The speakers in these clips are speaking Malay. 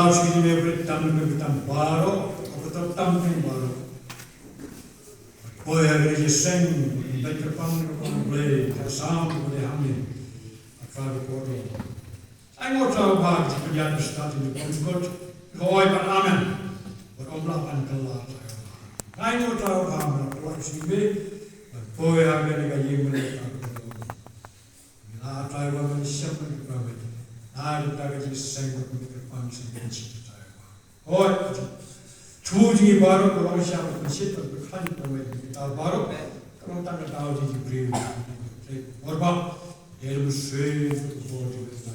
Tahu sini mereka tam baru, atau tam baru. Boleh ada seng, baca pang Blei, sama boleh hamil. Akal kodo. Saya mau tahu bahagia kerjaan start ini konskot. Kau ikan aman, beromlakan kelar. Saya mau tahu bahagia kelar sini. Boleh ada yang mereka. Nah, tahu bahagia siapa yang berapa. Nah, kita kerja seng berpikir pynshit. Oh, tujuh baru kalau siapa pynshit berkan kita baru kalau tak tahu di Blei. Orba, ilmu sih boleh kita.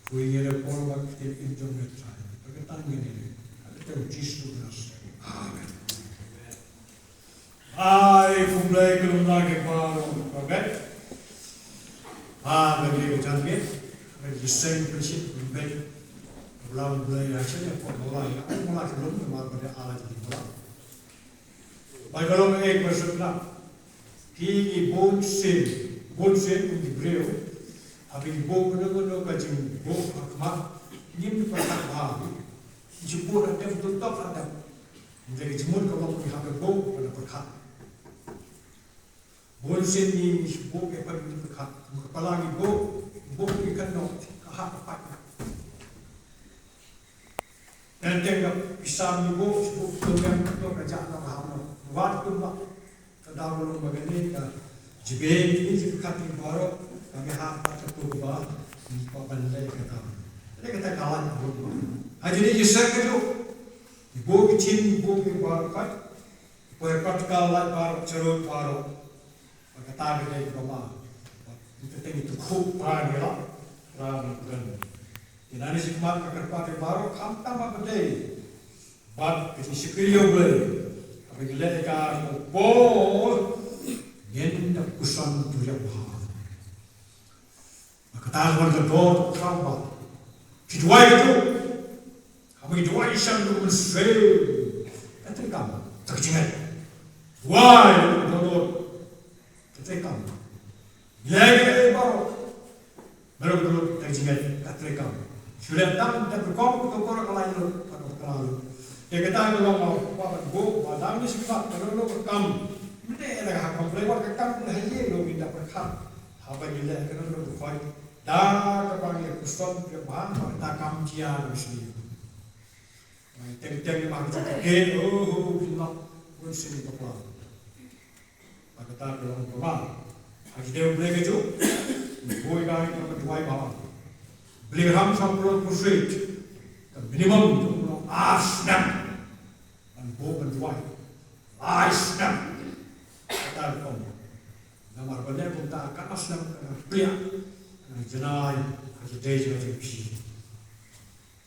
Kuih ada orang yang internet saya. Kita ini, kita justru beras. Amen. Ay, kumlay kelum lagi baru, okay? Lagi cantik. The same pynshit Blei, Balang Blei hasilnya Mawlai. Mawlai belum kemar pada alat di Balang. Baik kalau bersebelah, kini bonsen di Blei, habis bon kajing bon akmat, ini perkara bahagia. Jemput ada betul ada. Menjadi jemput kalau melihat bon pada perkara. Bonsen ini bon apa ini perkara. Kepala ini bon ikan nok kahak apa. Dan tengok pisang ni bo yang tu kerja nak ham. Buat tu nak kadang belum begini ka. Jibin ini jika kati baru kami ham pada tu bah Blei kata. Ini kata kawan bo. Jadi jisa kerja. Bo kecil bo baru kat. Boleh praktikal baru cerut baru. Kata Blei rumah. Itu khub pagi Ramadhan. Ini sih kemarin kerja baru kam tambah Blei. Bab kita sekalian Blei. Apa gila kan? Bo, yang tak kusan tu yang bahar. Maka tahu orang kedua keramba. Kedua itu, apa kedua isam tu mensel. Itu kamu tercingat. Wah, kedua itu kamu. Lagi baru terjingat katrekam. Sudah tam dan berkong untuk orang lain lalu. Ya kita kalau mau bu, balang ni sifat kalau berkam, mesti ada hak komplain berkam lagi lo minta berkam. Apa gila kalau lo berkoi, dah kepanggil kuston kebahan kita kam cian mesti. Teng macam ke, bila pun sini kepala. Maka kita kalau berkam. Kita Blei keju, boy kami kita dua balang. Blei ham 90%, minimum tu asnam, dan bo berdua, asnam. Kita kom, nama benar pun tak akan asnam Blei, jenai kita jadi pi.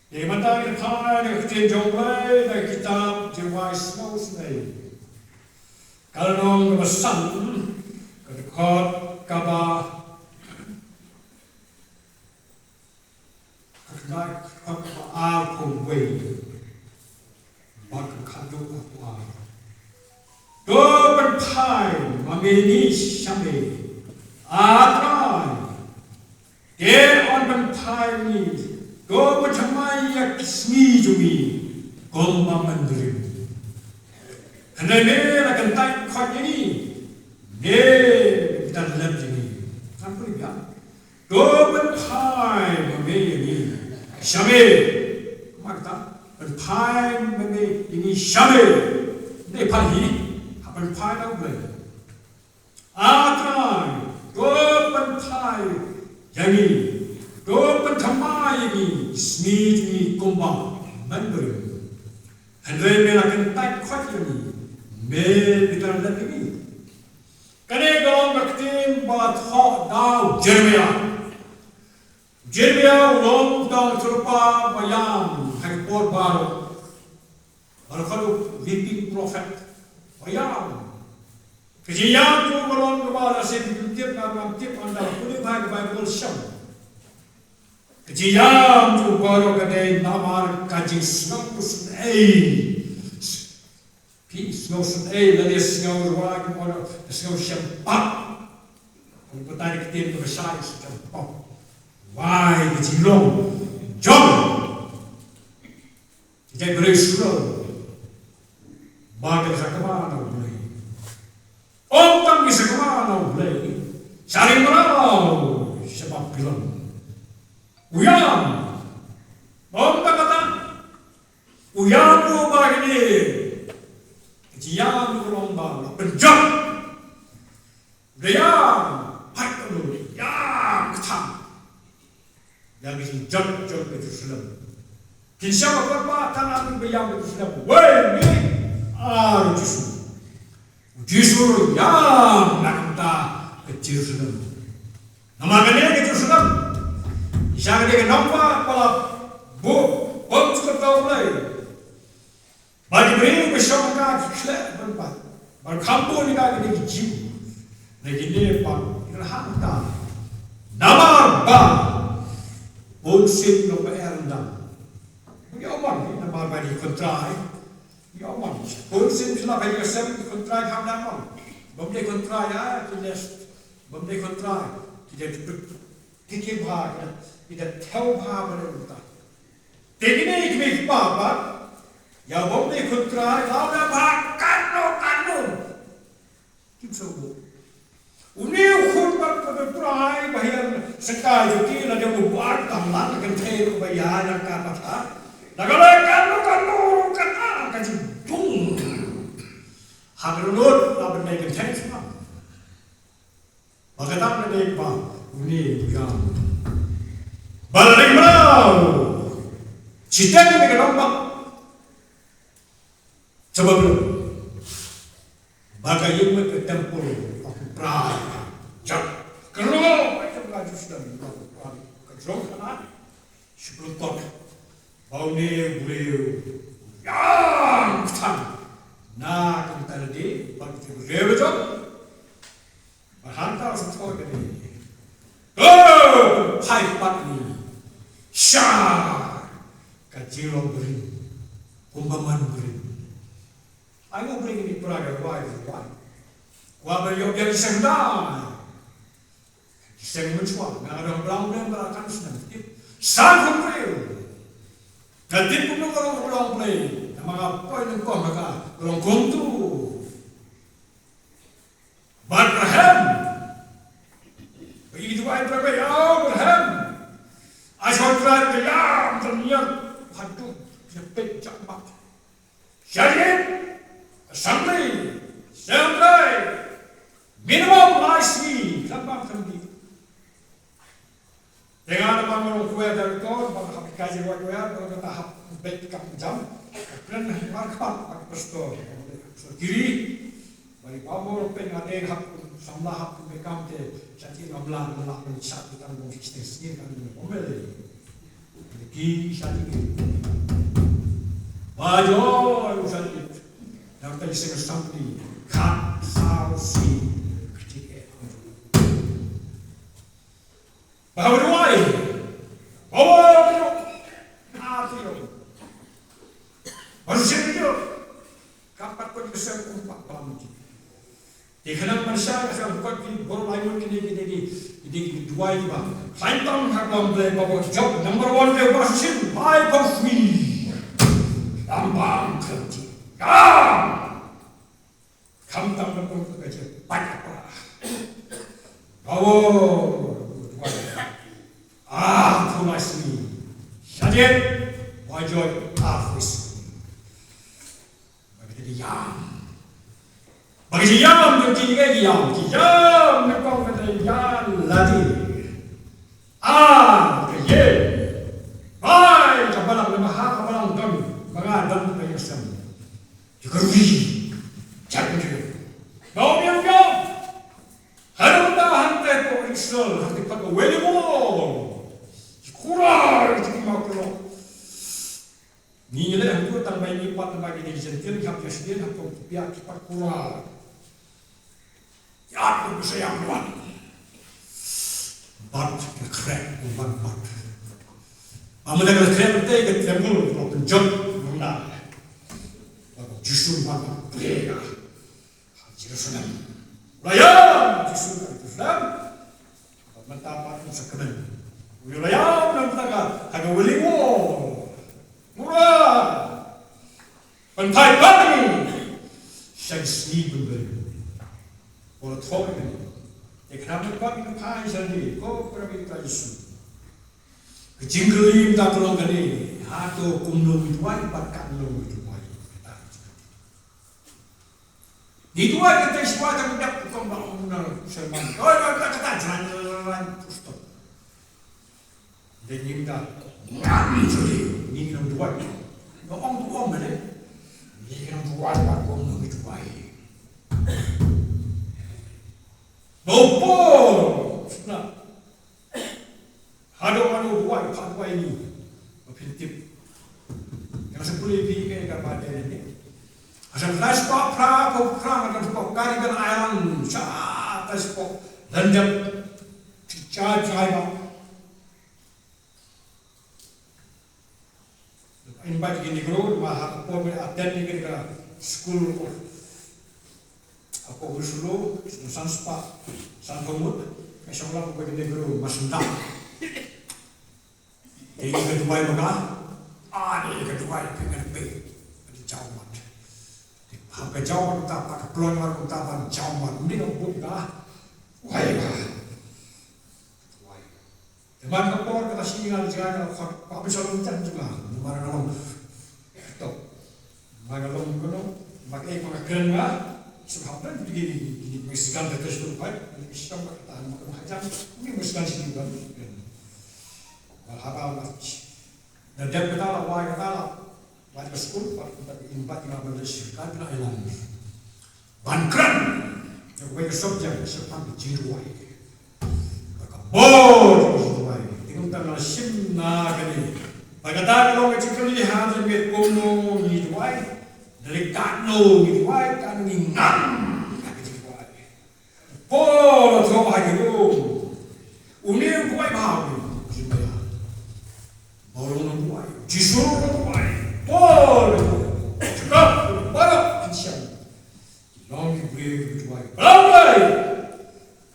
Di mana kita kita jombai dan kita jiwa semua sendiri. Kalau orang besar. Kot kaba kakak aku wei bak kado apa do berpai mameni shame atrai dia on berpai ni do bercamai yak smi jumi gomma mandiri hendak ni akan tak kot ini kita dalam sini, apa dia? Dua berpai begini, syamil, makna berpai begini syamil, ni pagi, berpai dah Blei. Atrai, dua berpai jadi, dua bertamai ini, seni kumbang, mandiri. Hendak melakukan tak kuat ini, kita dalam ini. Kene kalau berketim buat hak dau Jeremia ulom dau serupa bayam hekpor baru. Kalau living prophet bayam. Kejadian tu kalau kepada setiap anda boleh Bible syam. Kejadian tu baru kata nama kaji snapus Snowsun dan dia snow wag or snow shampa. Kung patay kitin to besar sa shampa. Why the jilong jong Kita Blei suruh bagai sakmana Blei. Orang bisa kemana Blei? Cari merau sebab bilang. Uyang, orang kata uyang tu begini. Kejian tu lomba penjat. Dia hak tu yang kata. Yang ini jat itu Islam. Kisah apa tangan yang itu Islam. Wei ni justru yang nak kata kecil Islam. Nama kena kecil Islam. Isang dia Nongkwar pala bu pom cukup tahu Blei. Bagi beri bersama kaki kelak berempat. Berkampung ni kaki dia jing. Lagi ni pang kerana nama ba pynshit no erandang. Ya man ni nama bagi kontrai. Ya man pynshit sudah bagi sem kontrai ham nama. Bomde kontrai ya kita bomde kontrai kita kita bahag kita tahu bahag berita. Tapi ni kita bahag ya bomde kontrai lalu bahag kanu. Kita sebut. Unik khutbah berperai bahagian sekali jadi ada membuat tamlan dengan teh bahagian yang kata, negara kanu kaji dung, hadirut lah bermain teh semua. Bagaimana mereka unik yang Balang merau, cita ni mereka nampak, coba belum, bagaimana mereka tempur. Prai, jat, kerana macam laju sudah melakukan kerjaan kanan, sebelum tot, bau ni boleh yang tan, nak kita tadi bagi kita betul, berhantar sesuatu ini, hai pat ni, syah, kaciro beri, kumbaman beri, ayo beri ini peragai wai. Wabah yang dia disendai, diseng mencuat, ngarang belang berakan senang. Sanggup Blei, nanti pun orang belang Blei, nama apa yang kau maka orang kontu, Abraham, begitu Abraham, asal terakhir yang terniat, haduh, sepet jamak, syariat, assembly, Blei. Minimum nasi, lambang kendi. Dengan bangun kuat dari tu, bangun kaji kuat, bangun tahap bed jam, kemudian markah pakai pastor. Kiri, bagi pamor pengadeng hap, samlah hap bekam te, jadi ngamlang melakukan satu tanggung ekstensi kan omel. Kiri jadi. Baju usaha itu, yang tadi saya sampai kat sausi. Bahawa duai, hati lo, manusia itu, kapat pun bisa kumpak bangun. Dikenal manusia kasar kuat di baru lain ini duai juga. Lain tahun hakam Blei bawa job number 1 dia berhasil, high performance, lambang kerja. Kamu tak mampu kerja banyak apa? Bawa. Tulasmi, syariat, wajib afis. Bagi yang bertiga yang nakau kata yang lagi. Kerja, baik kabalang lemah kabalang dan mengadam penyesam. Juga rugi, jangan. Bau yang harus tahan tempo Israel harus dipakai welimu. Kurang itu makro. Ni le aku tambah ini pat tambah ini jentil kap presiden atau pihak cepat kurang. Ya aku bisa yang luar. Bat kerek umpan bat. Amalnya kerek betul kerek mulu kalau penjat mula. Justru mana Blei ya. Jerusalem. Layan justru Jerusalem. Mentapa sekemen. Wilayah dalam tangga, harga welimu, murah, seni berbeli. Kalau tahu ni, kenapa kau ini paham sendiri? Kau pergi ke Yesus. Kecinggelim tak tolong kini. Hatu kumlum itu wajib patkan lum itu wajib. Itu wajib kita semua tak mendapat kau bangun serman. Oh, kata jalan terus tu. Dan ini dah ngam jadi ini kita dua. Orang tua mana? Ini kita dua kumlum itu wajib. Bopor, nah, ada orang buat fatwa ini, berpintip. Yang sepuluh lebih ke pada ini. Asal flash pop pra dengan kari dan airan, cah flash pop, landap, cah cah. Invite gini guru, mahal pun attend ni kita school. Aku bersuluh, sanspa, santomut, masalah aku begini guru masundang. Ini kedua mana? Ini kedua pengen be, jauhan. Hampa jauhan kita pakai peluang kita pakai jauhan. Ini nak buat dah, why dah? Teman kapor kita sini ada jalan apa bisa loncat juga. Mana orang tu, mana orang kono, pakai keren lah. Sebenarnya begini, mestikan terus terbaik, mestikan bertahan makan macam ini mestikan sini kan. Hal dan dia kata lah, wah kata lah, wajib sekolah, tapi impat yang berlesir kan kena hilang. Bankran, yang baik subjek serta jiruai. Kabur jiruai, tengok tangan simna kini. Bagaimana kalau kita lihat dengan kono jiruai. Dari kano gitu, why kano ni ngam, kaki jiwai. Pol atau apa gitu, unik buai bahawa, jiwai. Balang buai, jisur buai, pol, cakap, barak, kincang. Long buai buai, Mawlai,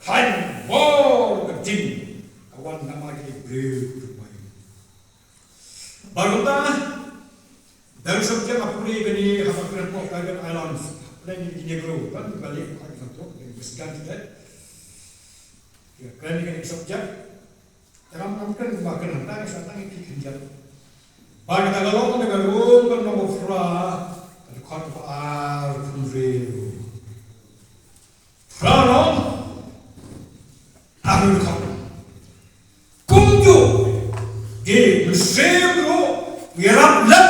kan, pol, kecil, kawan nama kita buai. Baru dah. Dari subjek apa ni kini apa kena buat kajian island, lagi di negro kan balik lagi satu, mestikan tidak. Kini subjek, dalam mungkin bahkan hendak sesuatu yang dikerjakan. Bagi kita kalau dengan rumah Nongkwar, ada konfal kumreu. Prano, ahli kau, kunju, di museum lo, wirap lem.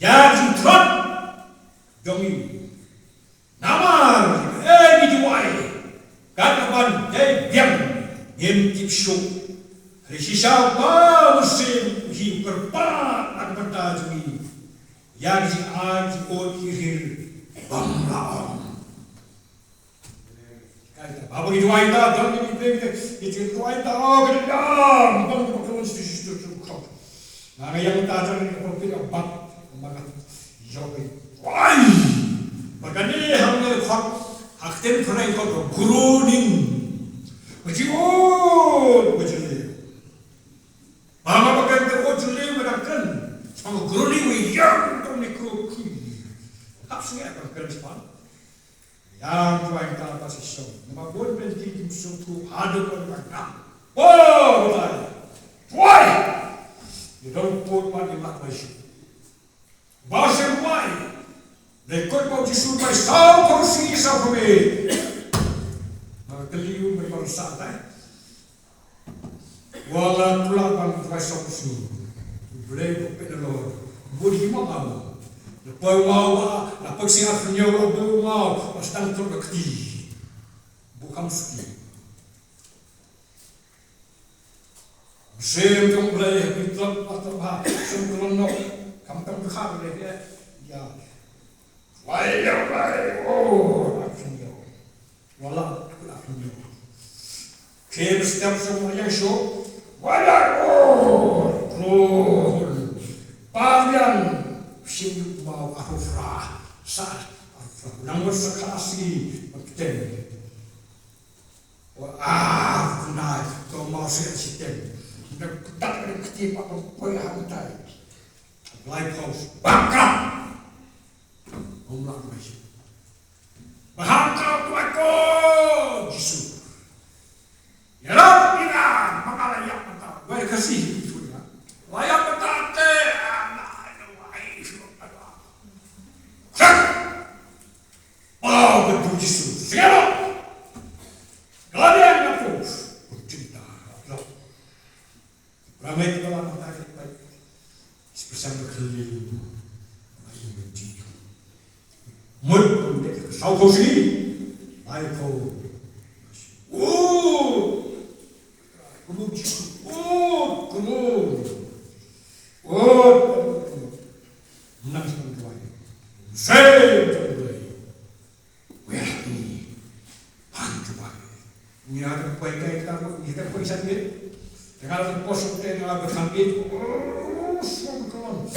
Yang trot domi nama dijual kapan diam tipsu risisa musim hi berpat ada domi yang di othir banglaang kata apa dijual dah domi dijual dah kedam bang konstitusi kau nah yang tajar ni kalau bak maka jauh why maka ni hamil khot hakten pernah ikut guru ning betul mama pakai betul mereka sama guru ning yang tu ni guru hapsnya apa kerja yang tu yang tak pasti show maka buat penting suatu ada mereka oh betul why you don't put money in my shoe. Bahasa Blei, rekod bau jisu pai sau kursi Sawkmie. Keliu berbangsa dah. Wala pulang bang pai sau kursi. Blei berpedalor, budi mau. Lepas mau, lepas siap penyau mau, pastang tu berkati. Bukan suki. Sem tu Blei hitam atau bah, sem kolonok. Kampung berkham lagi ya. Why, oh, akhirnya, wala, akhirnya. Kau setiap semua yang show, wala, oh, paham, sih mau aku frah, sah, namun sekali betul. Wah, benar, kau mau sistem, tak ada ketipu apa pun yang tahu. Blei house, bangkang. Ngomong lagi. Bahangkau tuaku, Yesus. Ya kita mengalayak mentah. Gue kasih itu ya. Layak mentah te, anak itu wahai suara. Cek. Oh betul Yesus. Segera. Kalian aku bercerita. Ramai kita lama tadi baik. Bersama keliling. Ayo bercerita. Mud untuk Sawkmie. Ayo. Menang sama tuanya. Seng Blei. Wehni. Hancuman. Ini ada kuai-kuai kita kuai sakit. Dengan ada posok yang ada sakit. Songkon.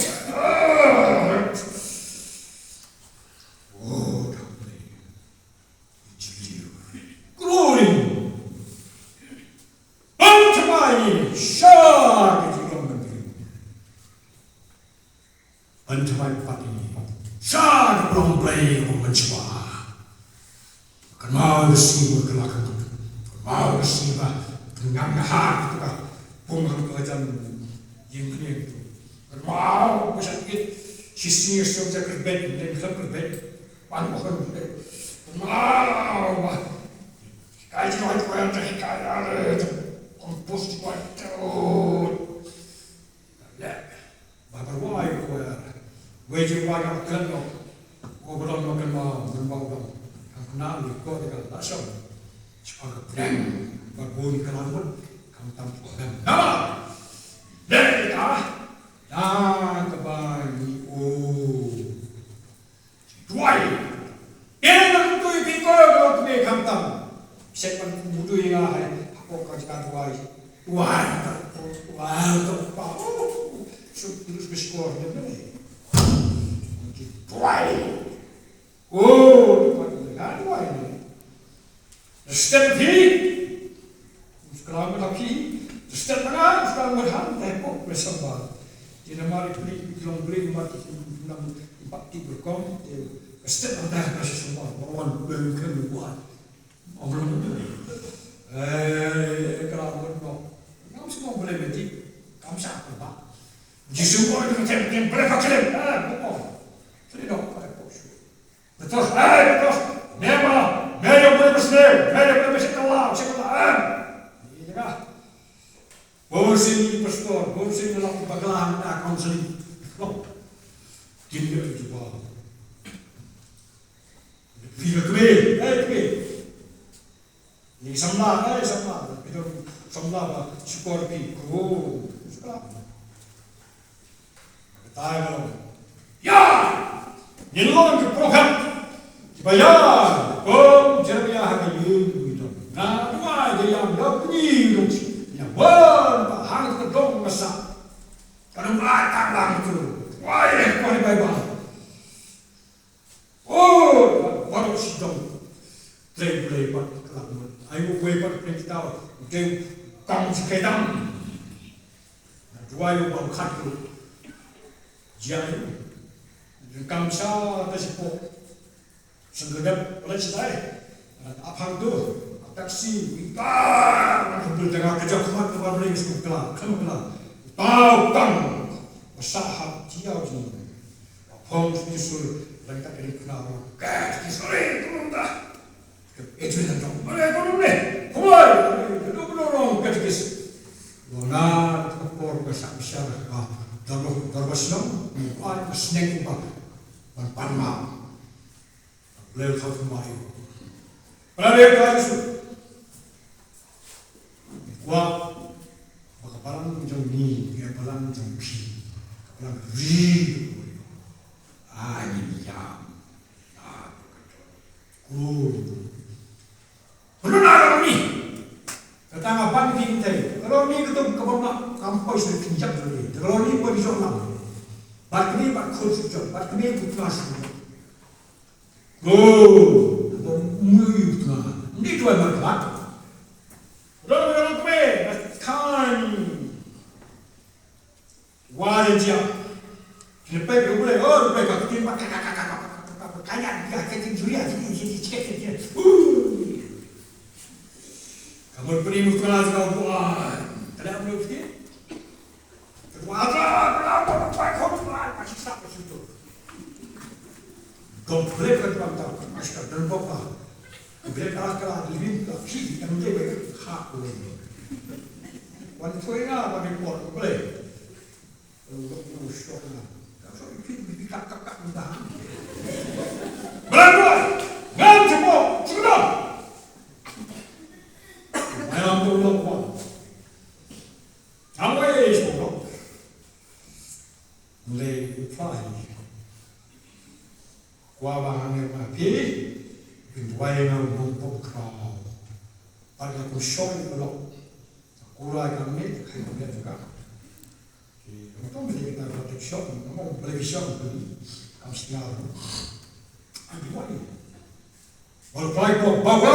Blei. Jijir. Glory. Ancaman pati, sah belum Blei mencoba. Kenal sini berkelakan, kenal sini bah dengan hati itu kah, punggung kerajaan yang ini itu. Kenal besarkit, sisi sesuatu kerbet dan kerbet, panbukan kerbet. Kenal bah, kaji kau yang terhikayat, kompos kau itu. Ya, bapak wahai kau. Wajib wajib kenal, obrolan makan berbau. Kamu kenal kau dengan dasar, sebagai brand, berbunyi kenal kamu tampuk dan nama, Blei dan kembali tuai, yang tu ikut kau tu kamu tahu, siapa muda yang aku kajikan tuai tu terus berskor dia Blei. Blei. Depan tuai ni. Step kiri, sekarang berlaki. Step tengah, sekarang berhan. Tepuk bersama. Jadi mari beli bilang beli mati enam empat tiga berkom. Step antara kasih semua. Lawan bengkel buat. Obrolan ni. Kalau berkom, kamu semua boleh berhenti. Kamu siapa pak? Jisung boleh macam boleh pakai. Bukan. Jadi dok pada posisi. Betul. Betul. Memang. Mereka boleh bersih. Mereka boleh bersih kelam. Ini kah? Bersih pastor. Bersih dalam Balang tak konseling. Kini juga. Tiga kue. Ini samla. Itu samla syukur pi. Sekarang. Tahu. Ya. Nilon ke program bayar Jeremiah hari ini nah dua dia yang dapni yang hang ke dong masak kalau matang lang tu wah kau ni baik baru sidang Blei pat kelam ayo Blei pat perintah dia kang sekedang dua yang bang kat jadi kamsa tersebut segedap oleh sedai apa tu taksi kita berdengar kerja kuat kepada mereka sekolah kelam tahu kang besar dia tu pom susul mereka kini kenal kat kisore tu dah itu yang tu mereka tu belum kat kis bona kapor besar darbo senang bukan seneng apa panma Blei Sawkmie. Pelari kayu. Wah, Balang jom ni, Balang jom pi, Balang ri. Ini jam. Benar ni. Kata apa ni kita? Kalau ni kita kebenar kampus ni pinjam dulu. Kalau ni pergi jom. Bak ni bak kursus jom. Bak ni kelas. Mui tu ni tu apa kat? Orang kan wajib. Lepas tu boleh kat tim kaya kita juri aja di cek dia. Kamu beri muka kau buat, kalau belum sih, kedua kenapa kau masih sampai situ? Komplek kedua masih ada berapa? Komplek kalau lebih lagi yang dia hak boleh. Wanita itu apa yang buat boleh? Untuk shock lah. Kalau itu kakak minta. Berapa? Ngam semua, sudah. Ayam tu lupa. Awal semua. Mulai fly. Wabang yang mati, pintuai yang bumpuk kau. Pada aku shock itu. Kurang kami, kita juga. Então, kita dapat shock, mau beli shock tu, kami sekian. Ambil lagi. Walau bawa,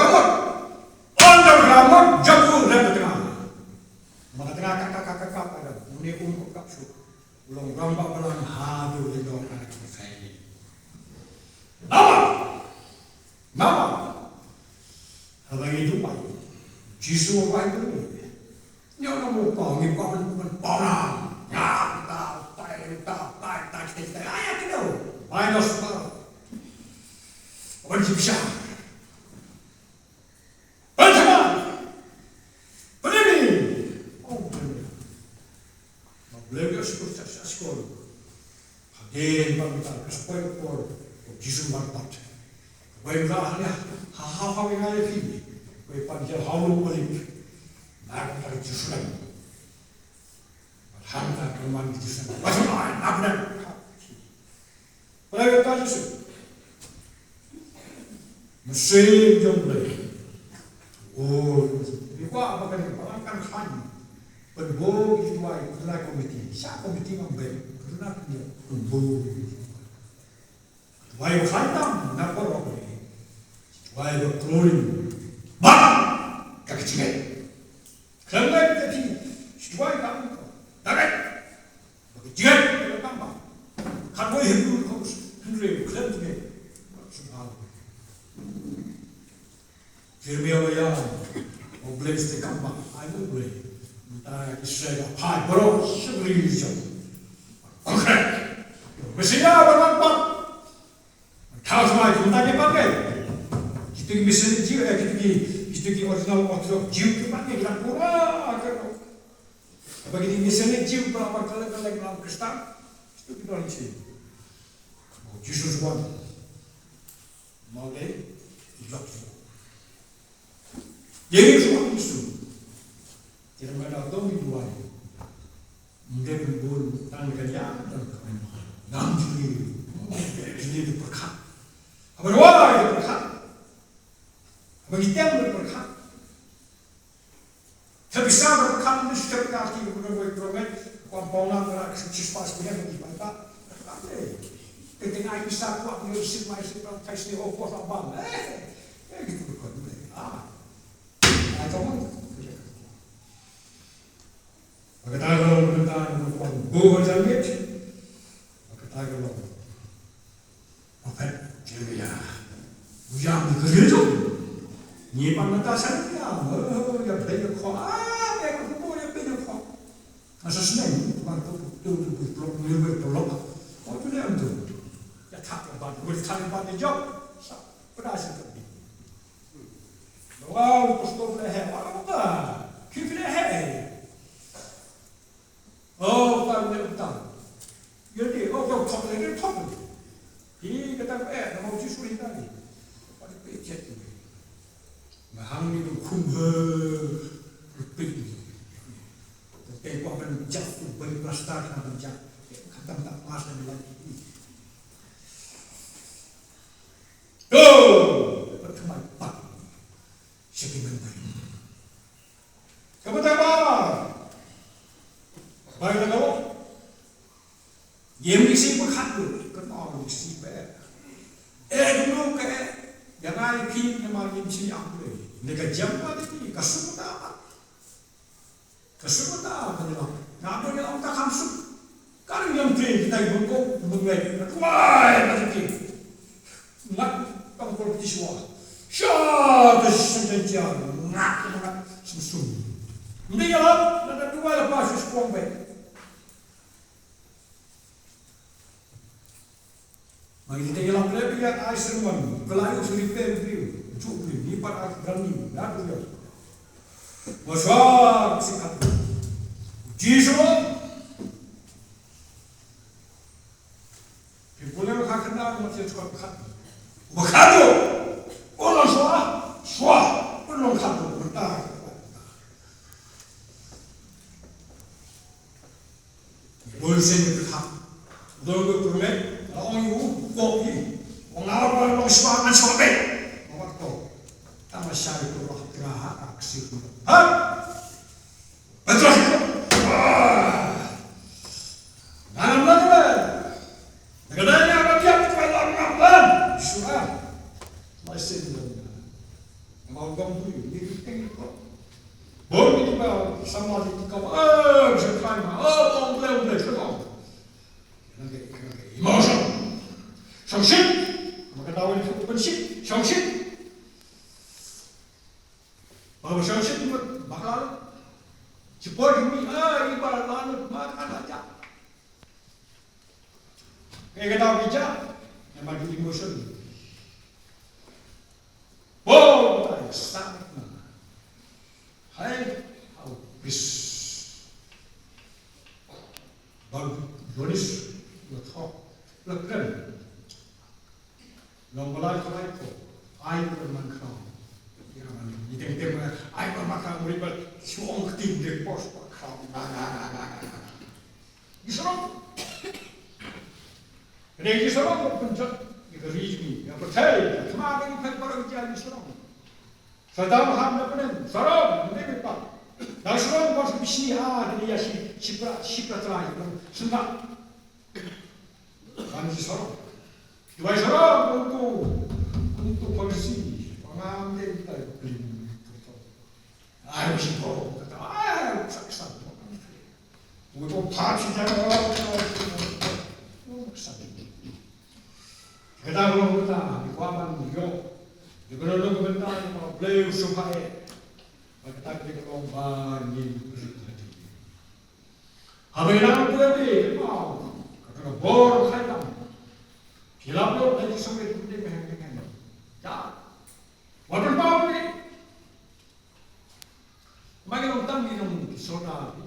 anda beramah jauh dari tengah. Mana tengah kakak ada, ini untuk kapsul. Ulang gambar Balang hadu di dalam anak saya. Nama, abang itu apa? Jisu apa itu? Nhớ nó một cỏ nghiệp con mình bỏ nào nhà tao tay ai cái đâu ai nó sao vẫn chịu sao vẫn thế nào vẫn đi ông mà lấy cái số chắc score again bằng ta cái score của Jesus bằng tắt vậy ra hả ha cái ngay khi vậy bằng giờ hao luôn mà aku tak jujur. Alhamdulillah keman jujur. Bagaimana? Apa dah? Kalau kita jujur, mesti jomblei. Oh, ibu apa kan? Balang kan khan. Penbog itu ay kerana komiti. Siapa komiti membaik? Kerana dia penbog. Wahai khantam, nak apa? Wahai berkeluring. Bang, kekecilan. Kerana tadi, sesuai kamu, tarik, bagi jangan kita tambah. Kalau hidup kau sendiri, kerana tu ni, subhanallah. Firman Allah, Blei setiap kampung, aku Blei, entah Israel, hai beros, seberi jauh. Okey, mestinya berlambat. Tahu semua itu, entah dia pakai. Kita misalnya jiwa, kita original orthodox jiw tu pakai dalam pura kan. Bagi misalnya jiw berapa kali dalam Kristen, itu kita orang sini. Yesus buat Mawlai hidup. Jadi semua itu. Tidak ada tahu di luar. Mungkin pun tangan kerja dan nam jadi itu berkat. Apa doa itu berkat? Bagi tiang berkat. Tapi sama berkat itu setiap kali kita berbuat komponen orang sispas punya bagi banyak. Ketika kita bisa kuat mengusir masih kasih opos abang, gitu berkat. Atau mana? Maka kalau tentang bukan jamit, maka kalau apa dia yang bekerja. Ni pangkata saya, ya Blei kuat, ya kuat, ya kuat. Masa senang, bantu tu blok, oh tu dia tu. Ya tak bantu, boleh cari bantu job, berhasil tapi. Wow, pastor Blei, apa? Kau Blei? Oh, tak betul. Jadi, kau top lagi top. Ini kata nama uji sulit tadi. Pada pecet tu. Bahang ni tu kumha rupin. Tapi kau akan jatuh beri plastar kena jatuh. Kata tak pas dan lagi. Oh, pertemuan pak. Sekian beri. Kamu tak apa? Baiklah kau. Yang mesti berkat tu, kena mesti ber. Dulu ke, jangan kini nama yang mesti apa? Mereka jumpa ni, kasut apa? Kasut apa ni lah? Nak ada yang tak kasut. Kalau yang tu kita ibu kau berbuat, wah macam ni. ngắt trong con tí xóa xa cái sân chân chào ngắt sung sung đi lắm nó đúng là bao nhiêu quang về mà cái này làm lấy bây giờ ai sinh mình cái lái của sự repair review chụp review đi bắt ai gần đi đã được rồi mà sao xin khát chỉ số thì boleh khát khát nào mà chỉ có khát mà khát rồi orang xóa belum khát rồi người ta boleh sen khát rồi cái problem orang itu kopi, orang orang orang semangat sampai, orang tu, tambah syari tu roh gerah aksi tu, ha? Betul sih, dalam mana? Negara apa dia kita dalam apa? Sudah, masih dalam. Mau kamu ni kita, boleh kita sama kita, sekarang, boleh sekarang. Emotion, pynshit, maka tahu ini pynshit, pynshit. Kalau pynshit itu bakal cepat ini, ibarat lalu makan aja. Kayak kita bicara, yang bagi emotion. Oh, tak sangat. Hai, habis. Bagus, bonus, betul. Lekan, Mawlai kau, ai bermakan. Ini tema, ai bermakan mereka semua tim di pos makan. Islam, ini Islam pynshit, itu rizki. Yang percaya, semua orang yang percaya Islam. Sedang ham lepas Islam, ini betul. Dan Islam pun bisni dia sifat lain, sunnah. Anji sarong, dua sarong untuk polisi, pengambil kita beli, ayo sibuk, kata ayo saksan, untuk parti jangan, saksan. Kita belum kita, di kawan yo, di belum kita mau Blei supaya kita kita lomba ni berhenti. Habis nak berhenti, mau. Kalau bor kaitan, hilap lo dari sampai tu dia menghentak. Ya, wadah bau ni. Macam orang tam minum soda,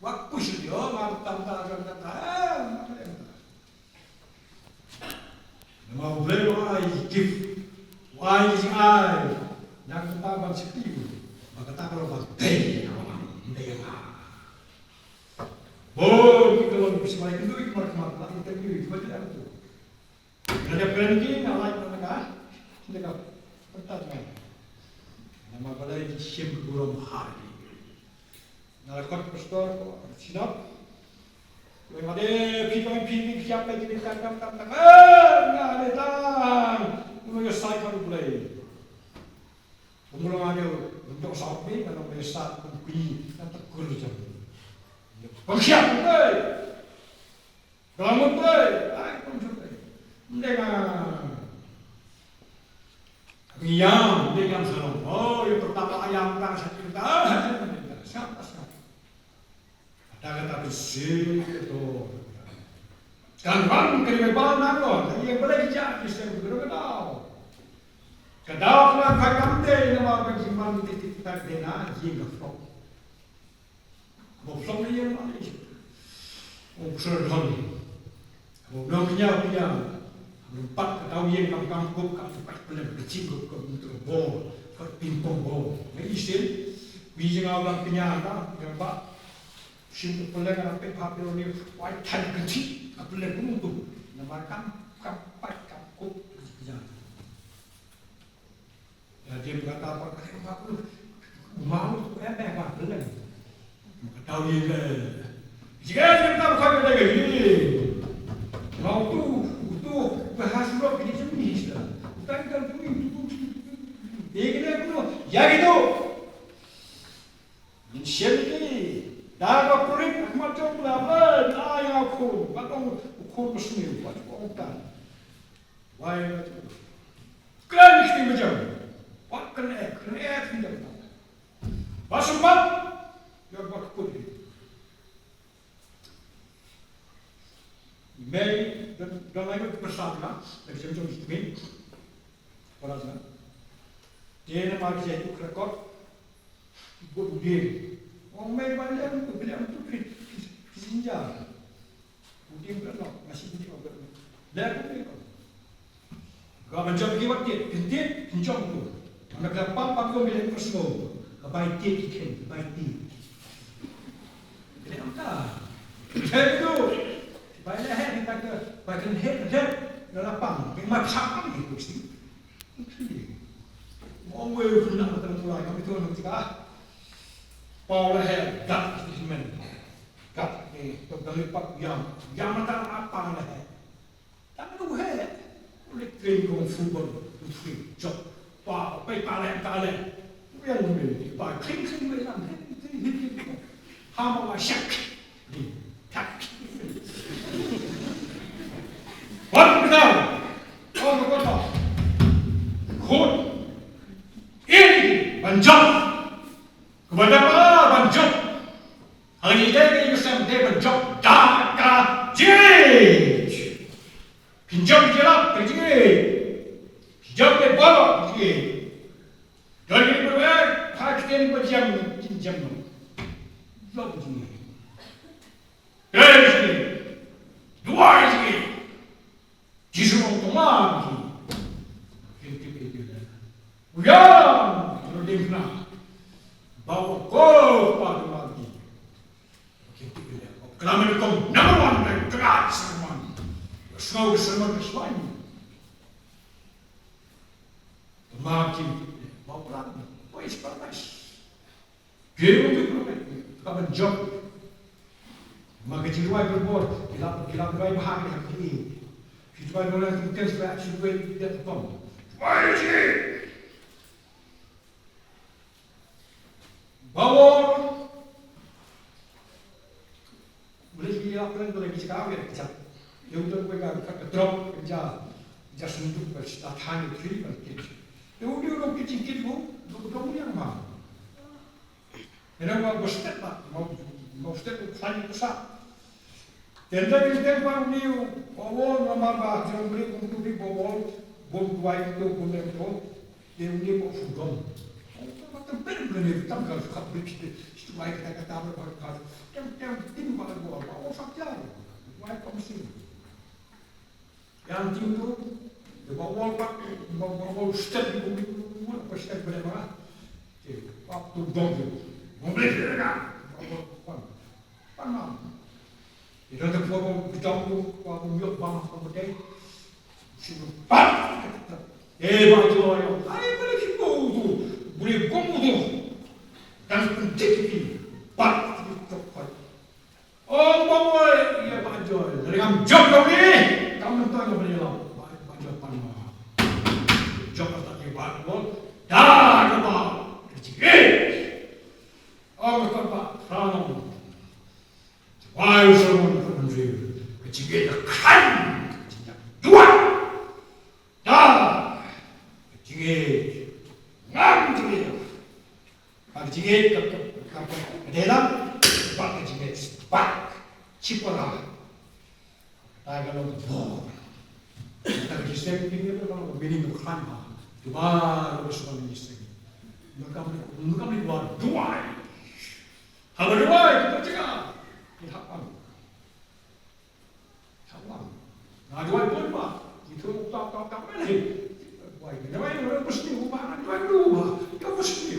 waktu sih dia, macam tam. Nama Blei wai gift, wai ai, yang kita bangsa itu, maka kita kalau bangsa, dia. Oh, kita kalau bisa main itu mark interview itu betul tak tu. Ada berani nak mana? Kita kau pertanyaan. Nama Blei sim burung hari. Nak kot pastor sinap. Kalau ada pipi siapa jadi tam. Nak ada tam. Mula saya kalau Blei. Mula ada untuk Sawkmie kalau besar kuih nanti kurus jam. Pynshit betul, kalau betul, pynshit. Dengan sarong. Oh, yang pertama ayam kan saya siapa? Ada kata bersih itu. Kan kerja balang lo, tapi yang boleh dijadi saya belum tahu. Kedau kan kau kamde nama berjiman titik dena jing flok. Một sống lý nó đi một sợi hồn một đôi nhau một bắt tao yên cầm cúp cầm bắt lên cái chim cầm từ bò có ping pong bò mấy ý xíu vì giờ nào làm cái nhà đó cái bắt xin được lên làm cái pháp điều này quay thành cái chim cầm lên cũng tụt là mà cầm bắt cầm cúp cái nhà là dia berkata apa apa mau em bé vào lên tahu dia ke jika kita bukan pada gini mau tu bahasa lo ini jenis lah bukan kan tu dia kena tu ya gitu insyaallah dah kau kurik macam apa ayah aku batang ukur besar buat orang Why not? Grand macam. What can air tidak. Basumat, yang buat kudi. Mei dan lain bersama, dari jam-jam ini, orang dia nak mari saya tu rekod, buat dia. Orang Mei balik tu beliau tu sinjar. Dia berapa masih punya apa? Dah tu. Kalau macam kita buat dia, pinjam tu. Anak dapat pakai milik personal. Baik dia ikan, baik dia. Jadi apa? Jadi tu, baiklah head kita ke, baiklah head lapang. Memang siapa ni mesti. Mau pun nak tertulai kami tu nak cakap. Power head, gat men, gat ni. Terlipat yang macam apa lah head. Tak perlu head. Boleh train kau football, free job. Wah, baik talent. Yang ni, bah, kling macam ni, hama syak, ni, tak. What betul? Oh, betul. Kod, ini banjak. Kepada apa banjak? Hari ini kita banjak dah jej. Pinjam je lah, jej. Pinjam ke bawah, jej. Jadi berapa? Hakten berjam jam. Log ni. Jadi dua lagi. Jisu otomat. Uyang, terus nak bawa kau pada lagi. Kalau mereka number one dan keras semua. Semua kesuai. Makin Mawlai, pois panas. Dia untuk apa job? Maka jiwa berbor, kita berai bahagia ini. Kita orang kita sebab cuba dia pom. Wajib. Bawa. Boleh dia apa yang boleh kita awet kita. Yang tu mereka drop kerja senduk berstatan itu berkit. Dia orang kecil tu, kamu yang mana? Mereka step lah, mau step tanya besar. Dan dari tempat ni, awal nama jangan beri untuk di bawah, buat itu boleh tu, dia mau fugam. Macam berbeza, tak kalau beri itu baik kata berkat. Yang timbal buat, awal fakir, buat komisi. Yang itu bawal pak, bawal step itu, apa step berapa? Waktu dongeng, mobil mereka, panam. Itu ada bawal bidang waktu miok bang kemudian, sini pak, baju orang, boleh kita tu, boleh kamu tu, dan penting pak itu pak. Oh bawal, iya baju, dari kamu job kami, kamu tahu yang beli lah. Job tak dibuat pun, dah lepas kecil. Oh, betul Franong. Wah, semua menteri kecil kan, dua, dah kecil, ngam kecil, kecil dalam, pak kecil, pak cipola, dah kalau betul. Tapi sistem ini kalau begini bukan. Dua harus menjadi. Mereka buat dua. Apa dua kita cakap? Kita apa? Apa? Nah dua pun apa? Itu tak mana? Dua ini. Dua ini orang pasti ubah. Dua. Kita pasti.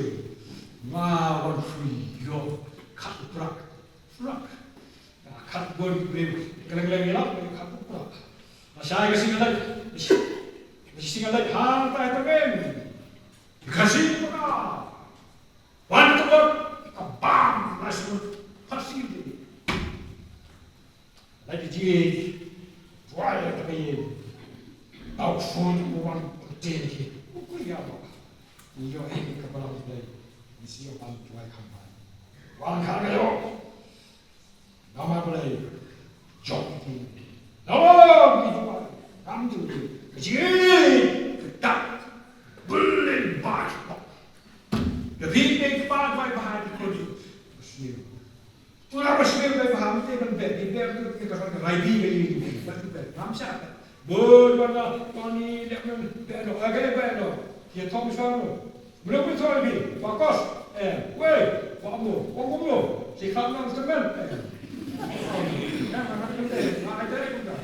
Nah one free. Yo, cut berak. Cut boleh. Keleng-keleng elak. Cut berak. Saya kasih lagi. Mesti lagi harta itu kan. Dikasih mereka. Bantu bang, masuk kasih dia. Lagi dia, buaya tapi, aku pun orang bertinggi. Aku ya apa? Iyo ini kebetulan Blei, mesti orang buaya kampai. Orang kaya yo, nama Blei, job ini. Nama itu kamu tu kecil. sendiri. Kenapa sendiri dari paham itu kan bed itu kita kan rabi begini, betul bed. Nampak? Berwarna tani dia kan bed, agak bed. Dia tahu siapa? Belum tahu lagi. Fokus. Weh, kamu si kamu semen. Nah, mana kita? Mana ada kita?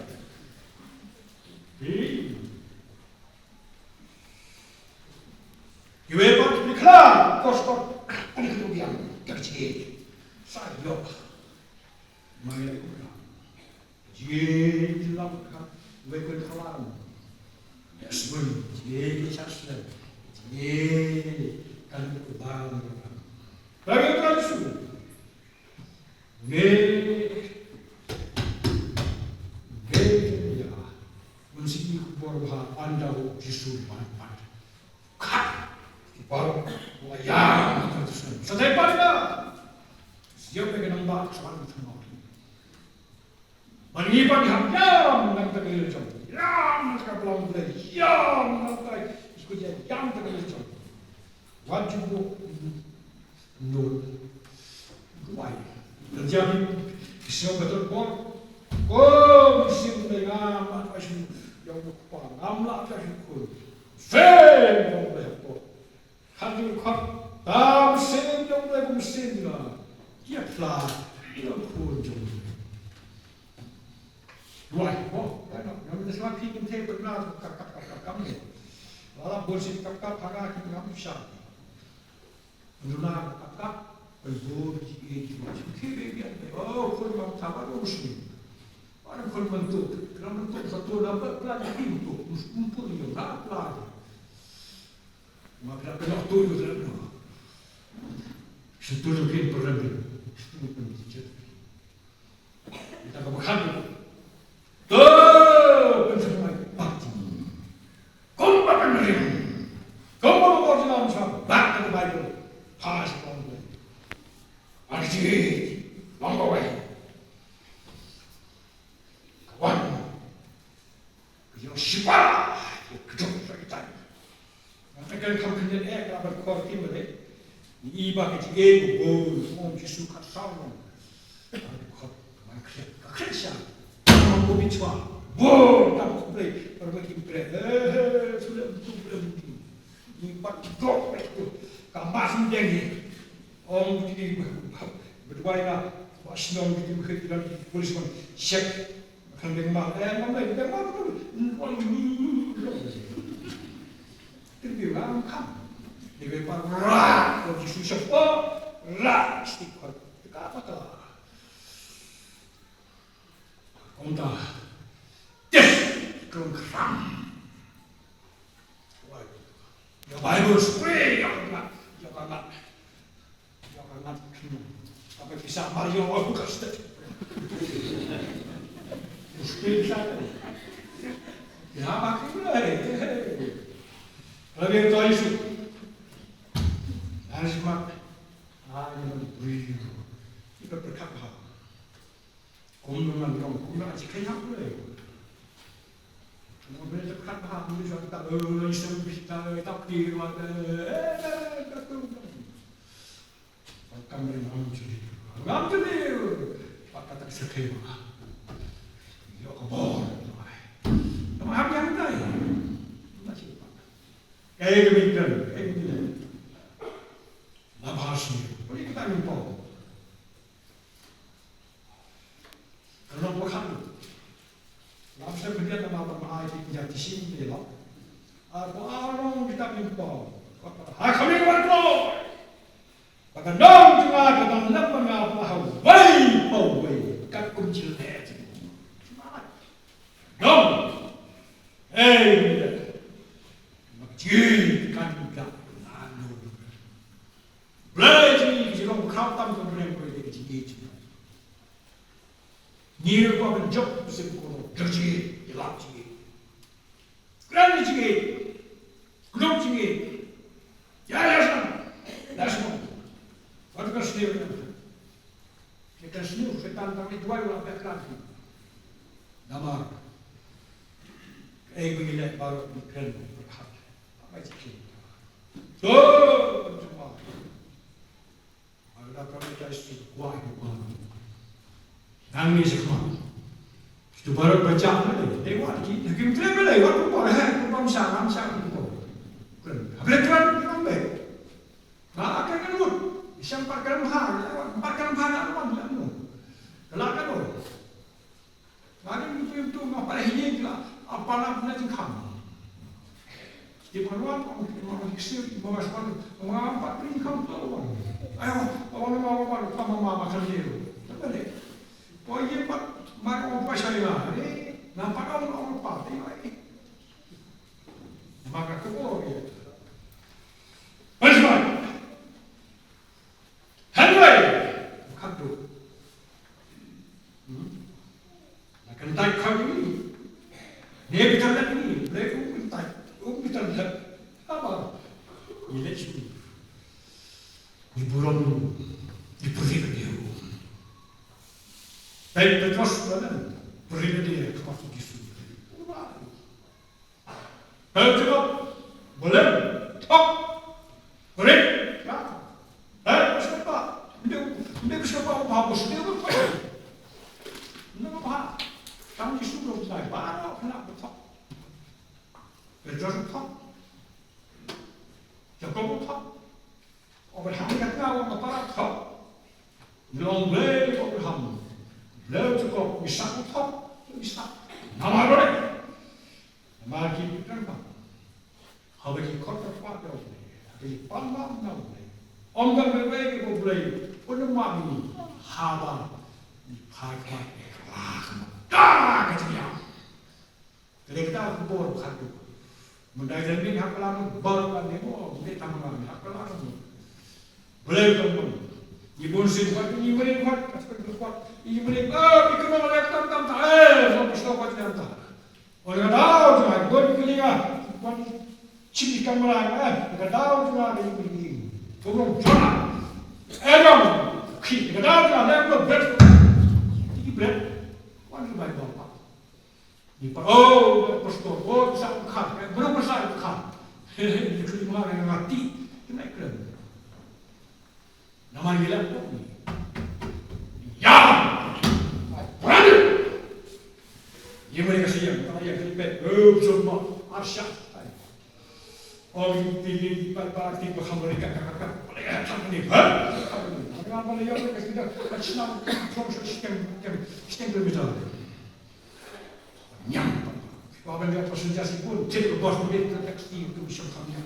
Iwepat diklar, kostot, ini kemudian terjadi. Saya Mawlai juga. Jadi dalam wekul kalam, ya semua jadi sastra, jadi kan Balang. Bagi tradisi, ya, mesti berubah pandau jisu manfaat. Baru wayang terus. Selesai pada siapa yang nampak selalu semua. Mengibat yang nak terkejut, yang nak Balang Blei, yang nak ikut dia, yang terkejut. Wajib nol, why? Terjadi siapa betul pun, mesti dengan apa sih yang lupa, amla apa sih pun, seng boleh. Hadir kau, tam seng yang boleh mesti lah. Dia pelan, dia pun jom. Dua, yang kita semua fikir teh benar kap ni. Walau boleh kap harga kita nggak bisa. Menurut kap berburu jadi macam oh,คนบางทำว่ารู้สึกว่าคนบางตัวเราบางตัวสตัวเราแบบปลาที่มันตัวมันพูดอย่างนั้นปลา Maka kena tuju dalam setuju kan program itu pynshit. Kita kebakan pensemai parti. Kau apa menerima? Kau mau kau jangan sama. Baca Bible, pas kau. Arti, Nongkwar. Kawan, yang siapa? Kedua kita. Akan kamu kena kalau berkorban timur iba kecil mau Yesus kasar kerja kamu bicara kamu Blei pergi Blei sudah betul iba drop itu kamu tinggi om jadi berdua ya wasinong jadi berkegiatan polisi pun cek kan dengar Mawlai Terbiu kan, di depan rak, kalau susah rak stiker, apa kah? Entah, kerang, ya Bible spray, ya kanat, apa bisa Mario aku kasih, spray sana, ya makin lebih tahu isu, harus mak, ini beri, kita berkata, kumpulan aja kayak apa ya? Kumpulan berkata, kumpulan kita, isu kita, tapi ada, kami ngambil pak kata sekali, ya kabur, tapi apa yang ada ya? Kayak gini, nabasnya, boleh kita lupa. Karena bukan, kalau saya berdia nama ayat yang di sini lah, aku orang kita lupa. Kami berdoa, bahkan dong juga dalam nama Allah, Blei, kan kunci leher. Dong, Jing kan tidak lalu. Blei jika kau tam kemudian kau jadi jing. Ni kau menjauh sebelum kerja jelak jing. Kerana jing, kerana jing. Ya sama. Waktu kan sendiri. Kita sendiri setan kami dua orang berkelanjutan. Nama. Begini baru keren berhak. Apa itu? Semua. Kalau kita istiqwah itu mana? Nangis semua. Itu baru baca lagi. Tengok lagi. Hakim terima lagi. Waktu pun sama itu. Apabila tuan ambil, nak akan kenut. Siapa empat kali mahal tu. Kalau kan tu. Lagi itu apa lagi lah. Apa nak punya jengkam. Di peluang orang kecil, orang empat puluh jengkam tu. Ayo, orang makan dia. Tak boleh. Pokoknya orang pasal lah. Nampak orang apa? Tengok. Maka kau dia. Pasal. Henry. Kau. Akan tak kau ini. Dia bicara lagi. Blei tak. Bicara apa? Ini cuma. Di burung di puri dia. Baik terus mana? Puri dia kau kisu. Kalau cukup boleh, top, boleh, ya, siapa? Dia siapa? Apa bos dia tu? Nama kamu disuruh saya, baru nak top, betul top, cukup top. Orang hamil kata orang apa top, belum Blei orang hamil, belum cukup bisa top, bisa. Nama boleh. Mari kita kan, habis kota apa tu? Habis Balang tu. Orang Blei ke Blei, orang mami haba, haba, dah kecil. Jadi kita kubur satu. Mendai jadi hak lalu baru ni, kita tambah hak lalu. Blei tu, ibu simpan ini boleh buat, aspek buat, ini boleh. Ikut orang tam tak, sampai stop aja tak. Orang tahu cuma, buat kelinga, buat cipik kamera, orang tahu cuma ada ini, turun cuma, orang, orang tahu cuma ada berat, ini berat, mana baik bapa, ini pastor, bisa bukan, berapa besar bukan, ini kelima yang mati, kena keren, nama dia apa ni? Ya, berani. Ia mereka siap, kalau ia kelibet, semua asyik. Orang pilih parti bersama mereka kakak, mereka tak ni, Dengan mana ia mereka sudah senang social sistem berbeza. Nyam, kalau dia presentasi pun, tidak bos mereka tekstil itu bisa kami,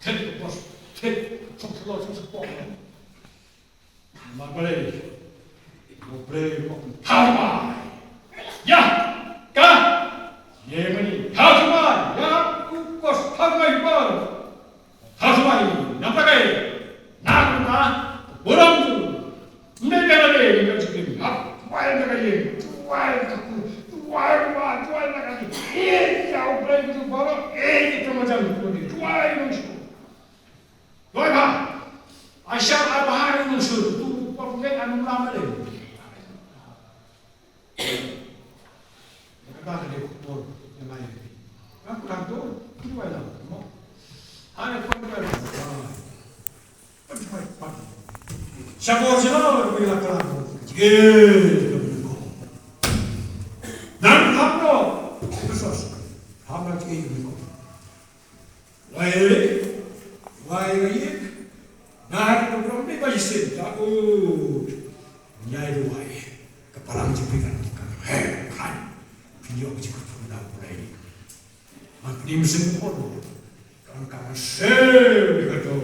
tidak bos, tidak selalu support. Mawlai, Blei, Sawkmie, ya. Ye mani, Sawkmie, ya, ukos Sawkmie bar, Sawkmie, nampak ke? Nak kita, orang tu, ni jangan lagi kita cakap, tuai nak lagi, tuai nak lagi, jauh Blei tu baru, kita macam ni, tuai macam, tuai apa? Asyik apa hari musuh, tu pokoknya anu lama lagi. Kata dia kubur yang lain. Aku dah tu, kita buat lah. Hanya pun buat. Siapa siapa bila kelam? Dan apa? Besar. Hamil ini. Wahai. Nah, itu belum dibajisin. Aku nyai wahai. Kepala menjepikan. Kan. Video kecil sudah mulai. Makni mesin pun. Kawan-kawan kata.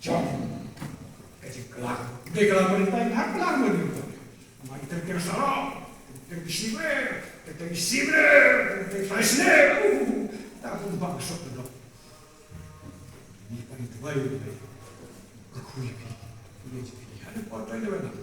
Jom. Kecil kelak. Dia kelak merintah. Hak kelak merintah. Mari kita salah. Kita sibir. Kita faisner. Tak pun bangsa tu. Ini paling terbaik. Aku ini. Ada portal di mana?